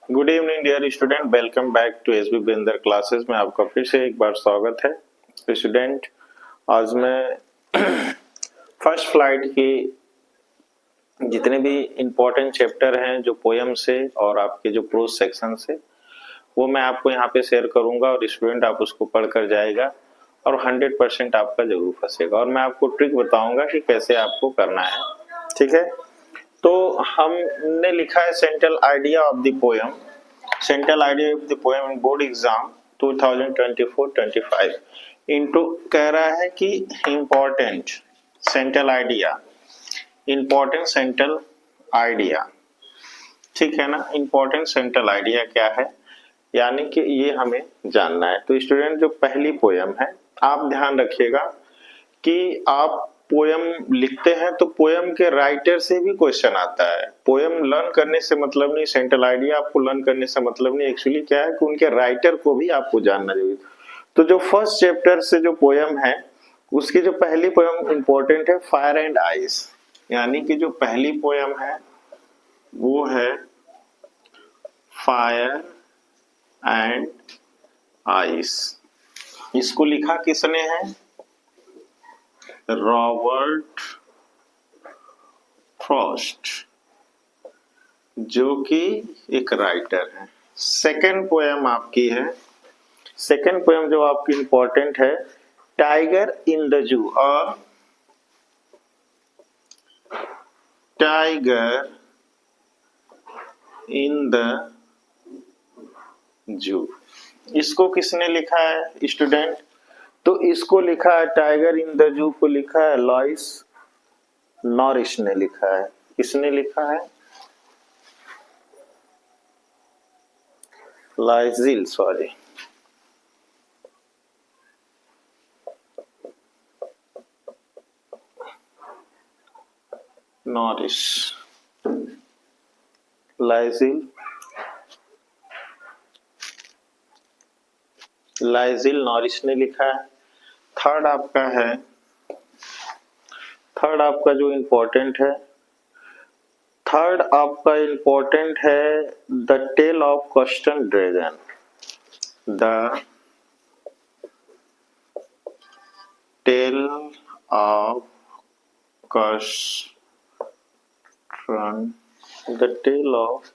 Good evening dear student, welcome back to SB Binder classes में आपका फिर से एक बार स्वागत है। स्टूडेंट, आज मैं फर्स्ट फ्लाइट की जितने भी इम्पोर्टेंट चैप्टर हैं जो पोयम से और आपके जो प्रोज सेक्शन से, वो मैं आपको यहाँ पे शेयर करूंगा और स्टूडेंट आप उसको पढ़ कर जाएगा और 100% आपका जरूर फंसेगा। और मैं आपको ट्रिक बताऊंगा कि कैसे आपको करना है। ठीक है, तो हमने लिखा है central idea of the poem, central idea of the poem in board exam 2024-25 into कह रहा है कि important central idea, important central idea. ठीक है ना, इम्पोर्टेंट सेंट्रल आइडिया क्या है, यानी कि ये हमें जानना है। तो स्टूडेंट, जो पहली पोयम है, आप ध्यान रखिएगा कि आप पोयम लिखते हैं तो पोयम के राइटर से भी क्वेश्चन आता है। पोयम लर्न करने से मतलब नहीं, सेंट्रल आइडिया आपको लर्न करने से मतलब नहीं, एक्चुअली क्या है कि उनके राइटर को भी आपको जानना जरूरी। तो जो फर्स्ट चैप्टर से जो पोयम है उसकी जो पहली पोयम इंपॉर्टेंट है फायर एंड आइस, यानी कि जो पहली पोयम है वो है फायर एंड आइस। इसको लिखा किसने है? रॉबर्ट फ्रॉस्ट, जो कि एक राइटर है। सेकंड पोयम आपकी है, सेकंड पोयम जो आपकी इंपॉर्टेंट है टाइगर इन द जू, और टाइगर इन द जू, इसको किसने लिखा है स्टूडेंट? तो इसको लिखा है, टाइगर इन द जू को लिखा है लॉइस नॉरिस ने लिखा है। किसने लिखा है? लाइजिल, सॉरी, नॉरिस, लाइजिल नॉरिस ने लिखा है। थर्ड आपका है, थर्ड आपका जो इंपॉर्टेंट है, थर्ड आपका इंपॉर्टेंट है the tale of custard dragon, the tale of Kirsten, the tale of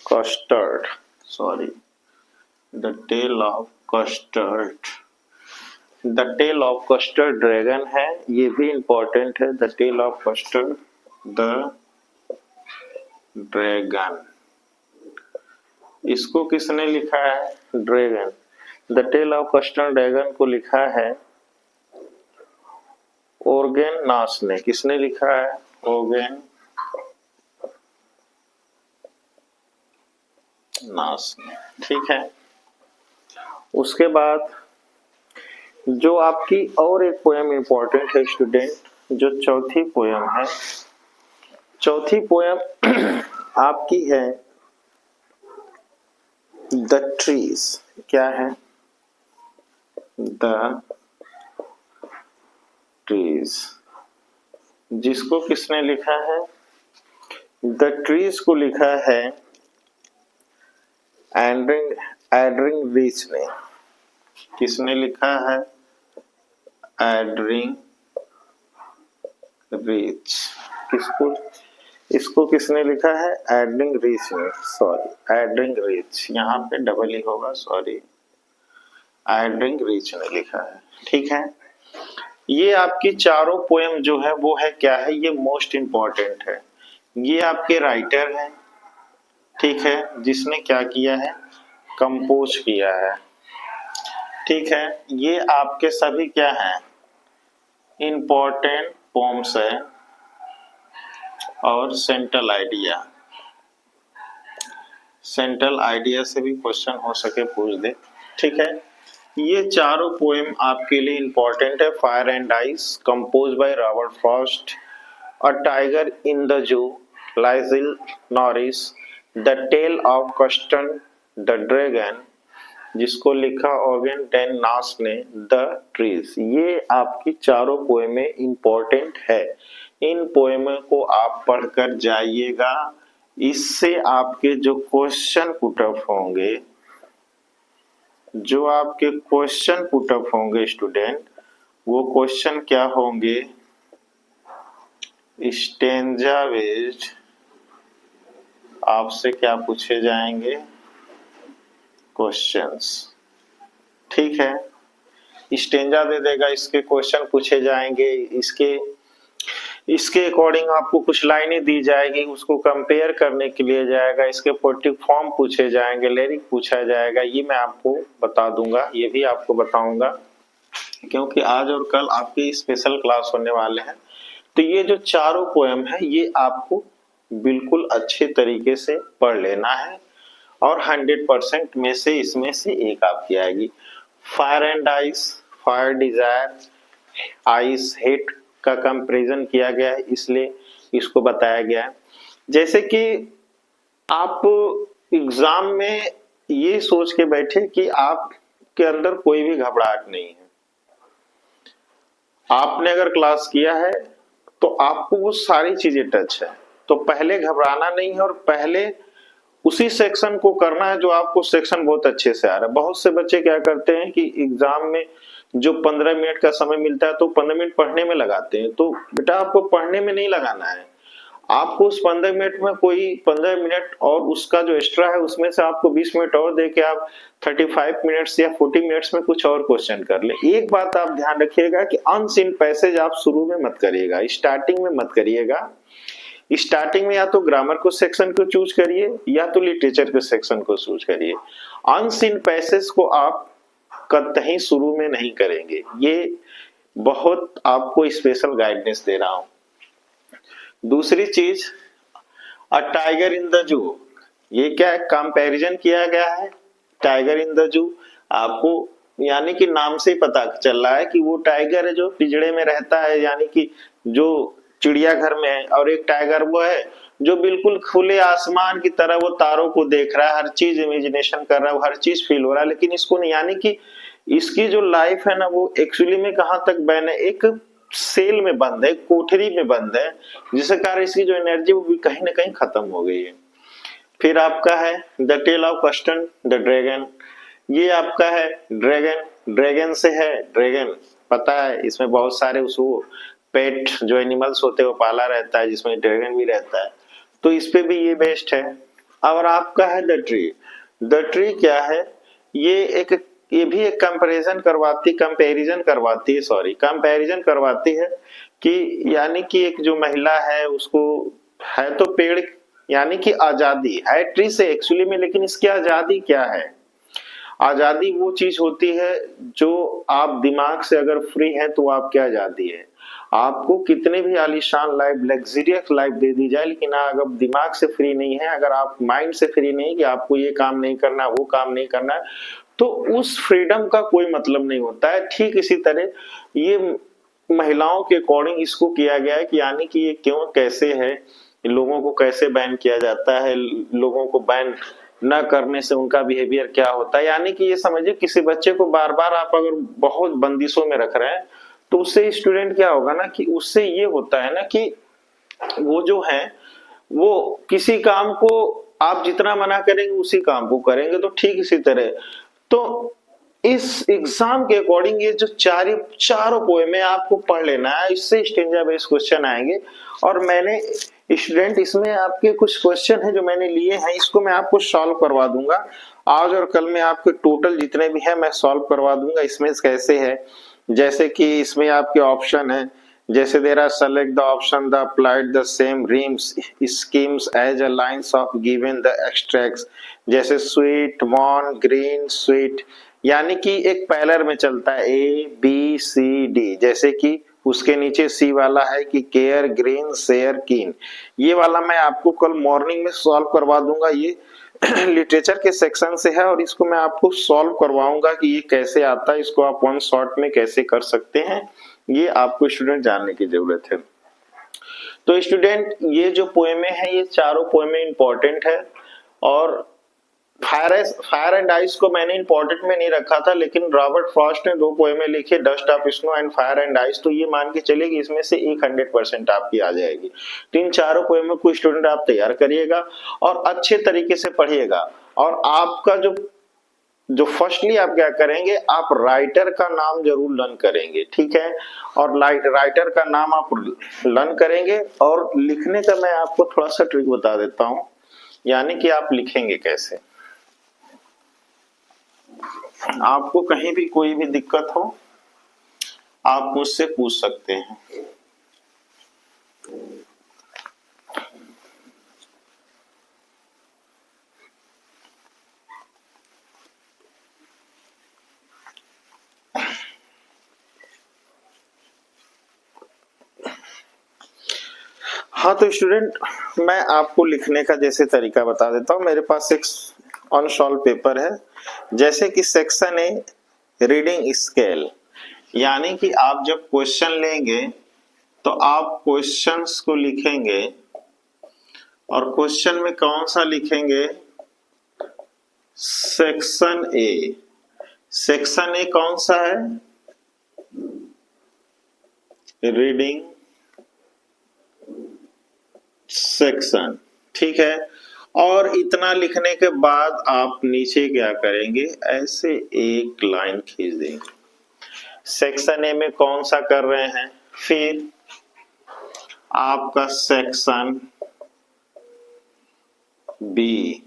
custard, sorry, the tale of custard, the tale of custard dragon है, ये भी इंपॉर्टेंट है। The tale of custard the dragon, इसको किसने लिखा है? Dragon, the tale of custard dragon को लिखा है ओर्गेन नास ने। किसने लिखा है? ओर्गेन नास ने। ठीक है, उसके बाद जो आपकी और एक पोयम इंपॉर्टेंट है स्टूडेंट, जो चौथी पोयम है, चौथी पोयम आपकी है द ट्रीज। क्या है? द ट्रीज, जिसको किसने लिखा है? द ट्रीज को लिखा है एड्रिंग रीच ने। किसने लिखा है? एड्रिंग रीच। किसको, इसको किसने लिखा है? एड्रिंग रीच ने, सॉरी, एड्रिंग रीच, यहाँ पे डबल ही होगा, सॉरी, एड्रिंग रीच ने लिखा है। ठीक है, ये आपकी चारों पोयम जो है वो है क्या है? ये मोस्ट इंपॉर्टेंट है। ये आपके राइटर हैं, ठीक है, जिसने क्या किया है? कंपोज किया है। ठीक है, ये आपके सभी क्या हैं? इंपॉर्टेंट पोम्स है और सेंट्रल आइडिया, सेंट्रल आइडिया से भी क्वेश्चन हो सके पूछ दे। ठीक है, ये चारों पोएम आपके लिए इंपॉर्टेंट है। Fire and ice, compose by Robert Frost, a tiger in the zoo, Leslie Norris, the tale of Kirsten the dragon, जिसको लिखा ओर्गेन डेन नास ने, द ट्रीज। ये आपकी चारों पोएमें इंपॉर्टेंट है। इन पोएमों को आप पढ़कर जाइएगा इससे आपके जो क्वेश्चन पुटअप होंगे, जो आपके क्वेश्चन पुटअप होंगे स्टूडेंट, वो क्वेश्चन क्या होंगे, स्टेंजा बेस्ड आपसे क्या पूछे जाएंगे, क्वेश्चंस। ठीक है, स्टेंजा दे देगा, इसके क्वेश्चन पूछे जाएंगे, इसके अकॉर्डिंग आपको कुछ लाइनें दी जाएगी, उसको कंपेयर करने के लिए जाएगा, इसके पोएटिक फॉर्म पूछे जाएंगे, लिरिक पूछा जाएगा। ये मैं आपको बता दूंगा, ये भी आपको बताऊंगा, क्योंकि आज और कल आपके स्पेशल क्लास होने वाले हैं। तो ये जो चारों पोएम है ये आपको बिल्कुल अच्छे तरीके से पढ़ लेना है और 100% में से इसमें से एक आपकी आएगी। Fire and ice, fire desire, ice hate का कंपैरिजन किया गया है, इसलिए इसको बताया गया है। जैसे कि आप एग्जाम में ये सोच के बैठे कि आपके अंदर कोई भी घबराहट नहीं है, आपने अगर क्लास किया है तो आपको वो सारी चीजें टच है, तो पहले घबराना नहीं है और पहले उसी सेक्शन को करना है जो आपको सेक्शन बहुत अच्छे से आ रहा है। बहुत से बच्चे क्या करते हैं कि एग्जाम में जो 15 मिनट का समय मिलता है तो 15 मिनट पढ़ने में लगाते हैं। तो बेटा आपको पढ़ने में नहीं लगाना है, आपको उस 15 मिनट में कोई 15 मिनट और उसका जो एक्स्ट्रा है उसमें से आपको 20 मिनट और दे के आप 35 मिनट्स या 40 मिनट्स में कुछ और क्वेश्चन कर ले। एक बात आप ध्यान रखिएगा कि अनसीन पैसेज आप शुरू में मत करिएगा, स्टार्टिंग में मत करिएगा। स्टार्टिंग में या तो ग्रामर को सेक्शन को चूज करिए या तो लिटरेचर के सेक्शन को चूज करिए। अनसीन पैसेज को आप कतई शुरू में नहीं करेंगे, ये बहुत आपको स्पेशल गाइडेंस दे रहा हूं। दूसरी चीज, अ टाइगर इन द जू, ये क्या है, कंपैरिजन किया गया है टाइगर इन द जू। आपको यानी कि नाम से ही पता चल रहा है कि वो टाइगर है जो पिंजड़े में रहता है, यानी कि जो चिड़ियाघर में है, और एक टाइगर वो है जो बिल्कुल खुले आसमान की तरह वो तारों को देख रहा है, हर चीज इमेजिनेशन कर रहा है, हर चीज फील हो रहा है। लेकिन इसको नहीं, यानी कि इसकी जो लाइफ है ना वो एक्चुअली में कहां तक बैन है, एक सेल में बंद है, कोठरी में बंद है, जिसके कारण इसकी जो एनर्जी वो भी कहीं ना कहीं खत्म हो गई है। फिर आपका है the tale of Kirsten the dragon, ये आपका है ड्रैगन, ड्रैगन से है, ड्रैगन पता है इसमें बहुत सारे उसको पेट जो एनिमल्स होते हैं वो पाला रहता है, जिसमें ड्रैगन भी रहता है, तो इस पे भी ये बेस्ट है। और आपका है द ट्री, द ट्री क्या है, ये भी एक कंपैरिजन करवाती है कि यानी कि एक जो महिला है उसको है तो पेड़ यानी कि आजादी है ट्री से एक्चुअली में, लेकिन इसकी आजादी क्या है, आजादी वो चीज होती है जो आप दिमाग से अगर फ्री है तो आपकी आजादी है। आपको कितने भी आलीशान लाइफ, लग्जरियस लाइफ दे दी जाए, लेकिन अगर दिमाग से फ्री नहीं है, अगर आप माइंड से फ्री नहीं कि आपको ये काम नहीं करना, वो काम नहीं करना, तो उस फ्रीडम का कोई मतलब नहीं होता है। ठीक इसी तरह ये महिलाओं के अकॉर्डिंग इसको किया गया है कि यानी कि ये क्यों कैसे है, लोगों को कैसे बैन किया जाता है, लोगों को बैन न करने से उनका बिहेवियर क्या होता है। यानी कि ये समझिए किसी बच्चे को बार बार आप अगर बहुत बंदिशों में रख रहे हैं तो उससे स्टूडेंट क्या होगा ना कि उससे ये होता है ना कि वो जो है वो किसी काम को आप जितना मना करेंगे उसी काम को करेंगे। तो ठीक इसी तरह तो इस एग्जाम के अकॉर्डिंग ये जो चारों पोएम आपको पढ़ लेना है, इससे स्टेंजा बेस्ड क्वेश्चन आएंगे। और मैंने स्टूडेंट इसमें आपके कुछ क्वेश्चन है जो मैंने लिए हैं, इसको मैं आपको सॉल्व करवा दूंगा आज और कल में, आपके टोटल जितने भी है मैं सॉल्व करवा दूंगा। इसमें कैसे है, जैसे कि इसमें आपके ऑप्शन है, जैसे there are select the option the applied the same rhymes schemes as a lines of given the extracts, जैसे स्वीट, वॉन, ग्रीन, स्वीट, यानी कि एक पैलर में चलता है ए बी सी डी, जैसे कि उसके नीचे सी वाला है कि केयर, ग्रीन, शेयर, कीन। ये वाला मैं आपको कल मॉर्निंग में सॉल्व करवा दूंगा, ये लिटरेचर के सेक्शन से है और इसको मैं आपको सॉल्व करवाऊंगा कि ये कैसे आता है, इसको आप वन शॉट में कैसे कर सकते हैं, ये आपको स्टूडेंट जानने की जरूरत है। तो स्टूडेंट ये जो पोएमे है ये चारों पोएमे इंपॉर्टेंट है और फायर एंड आइस को मैंने इंपॉर्टेंट में नहीं रखा था, लेकिन रॉबर्ट फ्रॉस्ट ने 2 पोएमें लिखी, dust of snow and fire and ice, तो ये मान के चलिए कि इसमें से 100% आपकी आ जाएगी। तो इन चारों पोएमों को स्टूडेंट आप तैयार करिएगा और अच्छे तरीके से पढ़िएगा। और आपका जो फर्स्टली आप क्या करेंगे, आप राइटर का नाम जरूर लर्न करेंगे, ठीक है। और राइटर का नाम आप लर्न करेंगे, और लिखने का मैं आपको थोड़ा सा ट्रिक बता देता हूं, यानी कि आप लिखेंगे कैसे। आपको कहीं भी कोई भी दिक्कत हो आप मुझसे पूछ सकते हैं। हाँ तो स्टूडेंट, मैं आपको लिखने का जैसे तरीका बता देता हूँ। मेरे पास एक अनसॉल्व पेपर है, जैसे कि सेक्शन ए रीडिंग स्केल, यानी कि आप जब क्वेश्चन लेंगे तो आप क्वेश्चंस को लिखेंगे, और क्वेश्चन में कौन सा लिखेंगे, सेक्शन ए। सेक्शन ए कौन सा है, रीडिंग सेक्शन, ठीक है। और इतना लिखने के बाद आप नीचे क्या करेंगे, ऐसे एक लाइन खींच देंगे। सेक्शन ए में कौन सा कर रहे हैं, फिर आपका section B.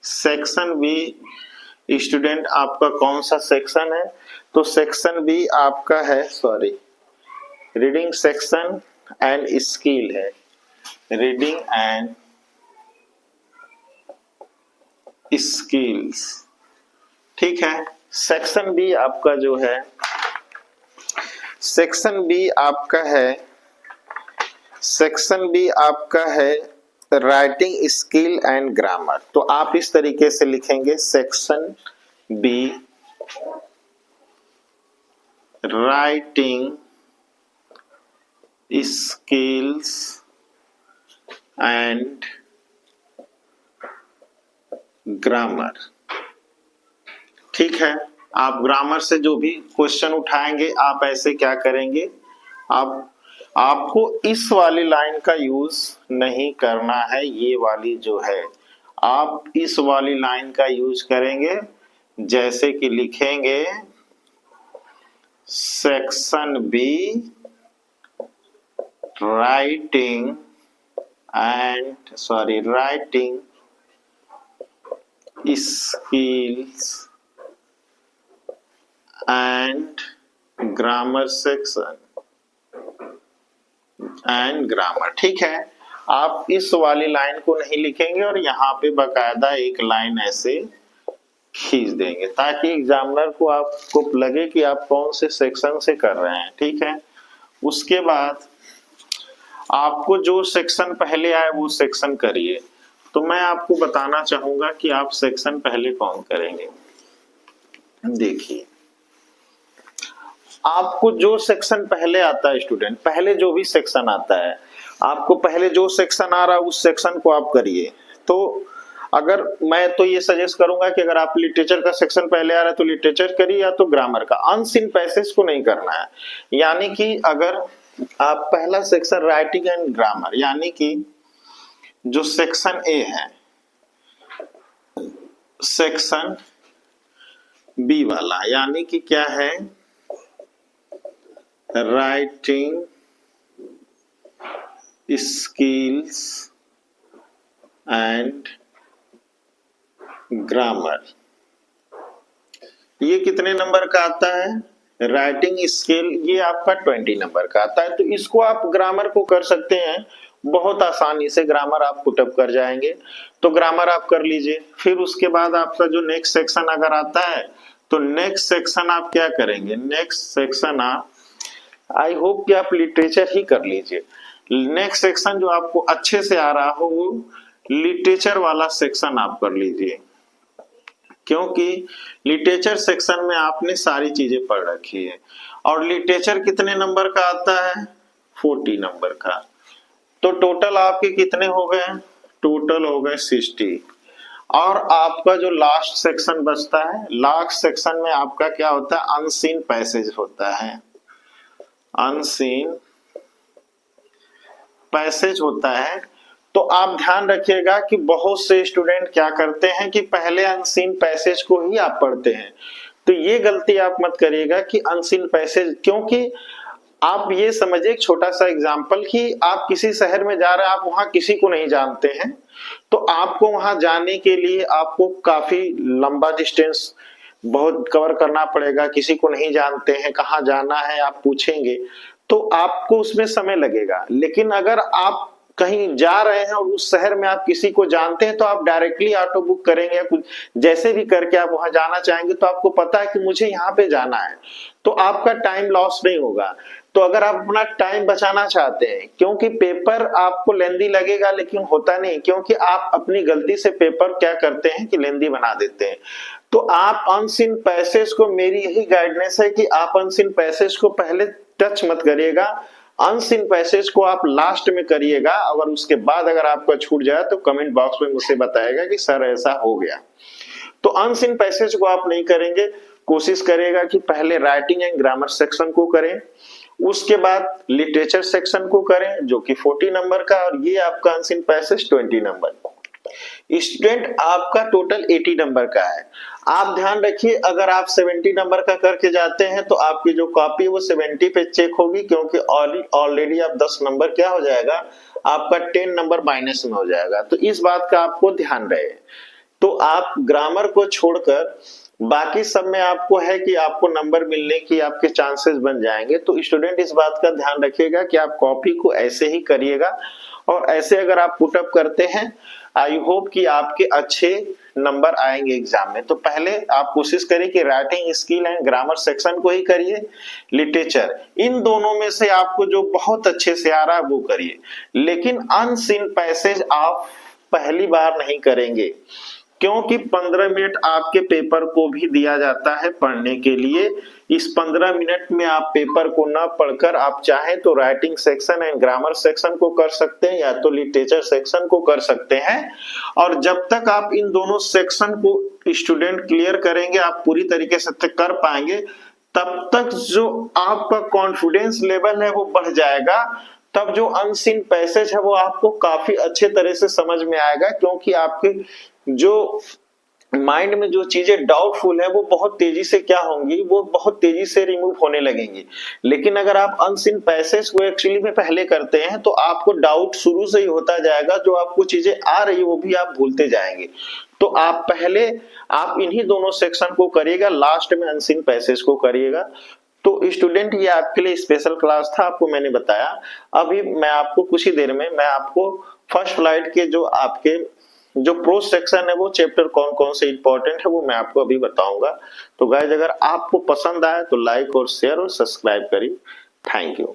Section B student आपका कौन सा सेक्शन है, तो सेक्शन बी आपका है, sorry, reading section and skill है, रीडिंग एंड स्किल्स, ठीक है। सेक्शन बी आपका जो है, सेक्शन बी आपका है, सेक्शन बी आपका है राइटिंग स्किल एंड ग्रामर। तो आप इस तरीके से लिखेंगे, section be writing skills and grammar, ठीक है। आप ग्रामर से जो भी क्वेश्चन उठाएंगे आप ऐसे क्या करेंगे, आपको इस वाली लाइन का यूज नहीं करना है, ये वाली जो है आप इस वाली लाइन का यूज करेंगे, जैसे कि लिखेंगे section be writing skills and grammar section and grammar, ठीक है। आप इस वाली लाइन को नहीं लिखेंगे और यहाँ पे बकायदा एक लाइन ऐसे खींच देंगे, ताकि एग्जामिनर को आपको लगे कि आप कौन से सेक्शन से कर रहे हैं, ठीक है। उसके बाद आपको जो सेक्शन पहले आए वो सेक्शन करिए। तो मैं आपको बताना चाहूंगा कि आप सेक्शन पहले कौन करेंगे। देखिए, आपको जो सेक्शन पहले आता है स्टूडेंट, पहले जो भी सेक्शन आता है, आपको पहले जो सेक्शन आ रहा है उस सेक्शन को आप करिए। तो अगर मैं तो ये सजेस्ट करूंगा कि अगर आप लिटरेचर का सेक्शन पहले आ रहा है तो लिटरेचर करिए, या तो ग्रामर का। अनसीन पैसेज को नहीं करना है, यानी कि अगर आप पहला सेक्शन राइटिंग एंड ग्रामर, यानी कि जो सेक्शन ए है, सेक्शन बी वाला, यानी कि क्या है, राइटिंग स्किल्स एंड ग्रामर, ये कितने नंबर का आता है, राइटिंग स्किल ये आपका 20 नंबर का आता है। तो इसको आप ग्रामर को कर सकते हैं बहुत आसानी से, ग्रामर आप पुटअप कर जाएंगे। तो ग्रामर आप कर लीजिए। फिर उसके बाद आपका जो नेक्स्ट सेक्शन अगर आता है, तो नेक्स्ट सेक्शन आप क्या करेंगे, नेक्स्ट सेक्शन आप, आई होप कि आप लिटरेचर ही कर लीजिए। नेक्स्ट सेक्शन जो आपको अच्छे से आ रहा हो वो लिटरेचर वाला सेक्शन आप कर लीजिए, क्योंकि लिटरेचर सेक्शन में आपने सारी चीजें पढ़ रखी है। और लिटरेचर कितने नंबर का आता है, 40 नंबर का। तो टोटल आपके कितने हो गए, टोटल हो गए 60। और आपका जो लास्ट सेक्शन बचता है, लास्ट सेक्शन में आपका क्या होता है, अनसीन पैसेज होता है, अनसीन पैसेज होता है। तो आप ध्यान रखिएगा कि बहुत से स्टूडेंट क्या करते हैं कि पहले अनसीन पैसेज को ही आप पढ़ते हैं, तो ये गलती आप मत करिएगा कि अनसीन पैसेज, क्योंकि आप ये समझिए एक छोटा सा एग्जांपल कि आप किसी शहर में जा रहे हैं, आप वहां किसी को नहीं जानते हैं, तो आपको वहां जाने के लिए आपको काफी लंबा डिस्टेंस बहुत कवर करना पड़ेगा, किसी को नहीं जानते हैं, कहाँ जाना है आप पूछेंगे तो आपको उसमें समय लगेगा। लेकिन अगर आप कहीं जा रहे हैं और उस शहर में आप किसी को जानते हैं तो आप डायरेक्टली ऑटो बुक करेंगे या कुछ जैसे भी करके आप वहां जाना चाहेंगे, तो आपको पता है कि मुझे यहाँ पे जाना है, तो आपका टाइम लॉस नहीं होगा। तो अगर आप अपना टाइम बचाना चाहते हैं, क्योंकि पेपर आपको लेंदी लगेगा लेकिन होता नहीं, क्योंकि आप अपनी गलती से पेपर क्या करते हैं कि लेंदी बना देते हैं। तो आप अनसीन पैसेज को, मेरी यही गाइडेंस है कि आप अनसीन पैसेज को पहले टच मत करिएगा, अनसीन पैसेज को आप लास्ट में करिएगा। अगर उसके बाद अगर आपका छूट जाए तो कमेंट बॉक्स में मुझसे बताएगा कि सर ऐसा हो गया। तो अनसीन पैसेज को आप नहीं करेंगे, कोशिश करेगा कि पहले राइटिंग एंड ग्रामर सेक्शन को करें, उसके बाद लिटरेचर सेक्शन को करें जो कि 40 नंबर का, और ये आपका अनसीन पैसेज 20 नंबर। स्टूडेंट आपका टोटल 80 नंबर का है। आप ध्यान रखिए अगर आप 70 नंबर का करके जाते हैं तो आपकी जो कॉपी है वो 70 पे चेक होगी, क्योंकि ऑलरेडी आप 10 नंबर क्या हो जाएगा, आपका 10 नंबर माइनस में हो जाएगा। तो इस बात का आपको ध्यान रहे। तो आप ग्रामर को छोड़कर बाकी सब में आपको है कि आपको नंबर मिलने की आपके चांसेस बन जाएंगे। तो स्टूडेंट इस बात का ध्यान रखिएगा कि आप कॉपी को ऐसे ही करिएगा, और ऐसे अगर आप पुटअप करते हैं आई होप कि आपके अच्छे नंबर आएंगे एग्जाम में। तो पहले आप कोशिश करिए कि writing skill and grammar section को ही करिए, लिटरेचर, इन दोनों में से आपको जो बहुत अच्छे से आ रहा है वो करिए। लेकिन अनसीन पैसेज आप पहली बार नहीं करेंगे, क्योंकि 15 मिनट आपके पेपर को भी दिया जाता है पढ़ने के लिए। इस 15 मिनट में आप पेपर को ना पढ़कर आप चाहे तो writing section and grammar section को कर सकते हैं या तो लिटरेचर सेक्शन को कर सकते हैं। और जब तक आप इन दोनों सेक्शन को स्टूडेंट क्लियर करेंगे, आप पूरी तरीके से कर पाएंगे, तब तक जो आपका कॉन्फिडेंस लेवल है वो बढ़ जाएगा। तब जो अनसीन पैसेज है वो आपको काफी अच्छे तरह से समझ में आएगा, क्योंकि आपके जो माइंड में जो चीजें डाउटफुल है वो बहुत तेजी से क्या होंगी, वो बहुत तेजी से रिमूव होने लगेंगी। लेकिन अगर आप अनसीन पैसेज को एक्चुअली में पहले करते हैं तो आपको डाउट शुरू से ही होता जाएगा, जो आपको चीजें आ रही वो भी आप भूलते जाएंगे। तो आप पहले आप इन्हीं दोनों सेक्शन को करिएगा, लास्ट में अनसीन पैसेज को करिएगा। तो स्टूडेंट ये आपके लिए स्पेशल क्लास था, आपको मैंने बताया। अभी मैं आपको कुछ ही देर में मैं आपको फर्स्ट फ्लाइट के जो आपके जो प्रोज सेक्शन है वो चैप्टर कौन कौन से इंपॉर्टेंट है वो मैं आपको अभी बताऊंगा। तो गाइस अगर आपको पसंद आए तो लाइक और शेयर और सब्सक्राइब करिए। Thank you.